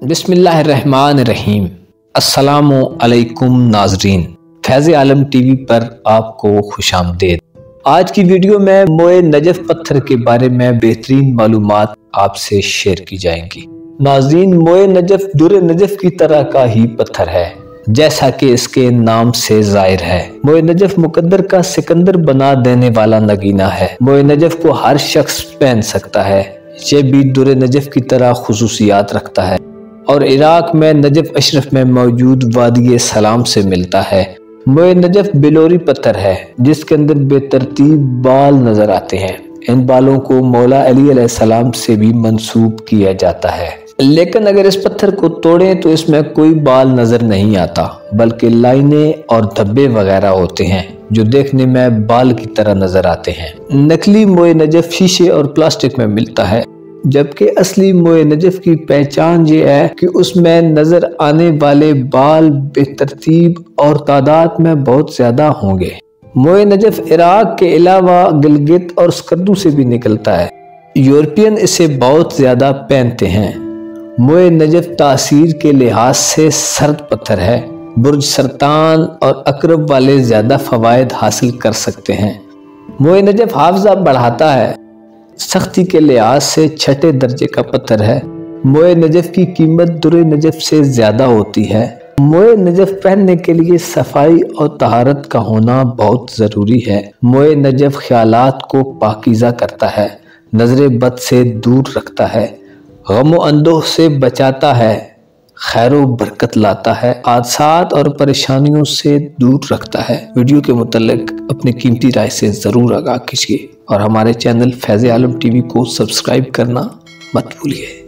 बिस्मिल्लाहिर्रहमानिर्रहीम। अस्सलामु अलैकुम नाजरीन, फैज़ आलम टीवी पर आपको खुशामदीद। आज की वीडियो में मोए नजफ पत्थर के बारे में बेहतरीन मालूमात आपसे शेयर की जाएंगी। नाजरीन, मोए नजफ दुर नजफ की तरह का ही पत्थर है, जैसा कि इसके नाम से जाहिर है। मोए नजफ मुकद्दर का सिकंदर बना देने वाला नगीना है। मोए नजफ को हर शख्स पहन सकता है। ये भी दुर नजफ की तरह खुसूसियात रखता है और इराक में नजफ अशरफ में मौजूद वादी सलाम से मिलता है। मोए नजफ बिलोरी पत्थर है जिसके अंदर बेतरतीब बाल नजर आते हैं। इन बालों को मौला अली अलैहिस्सलाम से भी मंसूब किया जाता है, लेकिन अगर इस पत्थर को तोड़ें तो इसमें कोई बाल नजर नहीं आता, बल्कि लाइनें और धब्बे वगैरह होते हैं जो देखने में बाल की तरह नजर आते हैं। नकली मोए नजफ शीशे और प्लास्टिक में मिलता है, जबकि असली मोए नजफ की पहचान ये है कि उसमें नजर आने वाले बाल बेतरतीब और तादाद में बहुत ज्यादा होंगे। मोए नजफ इराक के अलावा गिलगित और स्कर्दू से भी निकलता है। यूरोपियन इसे बहुत ज्यादा पहनते हैं। मोए नजफ तासीर के लिहाज से सर्द पत्थर है। बुर्ज सरतान और अकरब वाले ज्यादा फवायद हासिल कर सकते हैं। मोए नजफ हाफजा बढ़ाता है। सख्ती के लिहाज से छठे दर्जे का पत्थर है। मोए नजफ की कीमत दुरे नजफ से ज्यादा होती है। मोए नजफ पहनने के लिए सफाई और तहारत का होना बहुत जरूरी है। मोए नजफ ख्यालात को पाकीज़ा करता है, नजरे बद से दूर रखता है, गम अंदोह से बचाता है, खैरो बरकत लाता है, हादसात और परेशानियों से दूर रखता है। वीडियो के मुतालिक अपनी कीमती राय से ज़रूर आगाह कीजिए और हमारे चैनल फैज़ आलम टीवी को सब्सक्राइब करना मत भूलिए।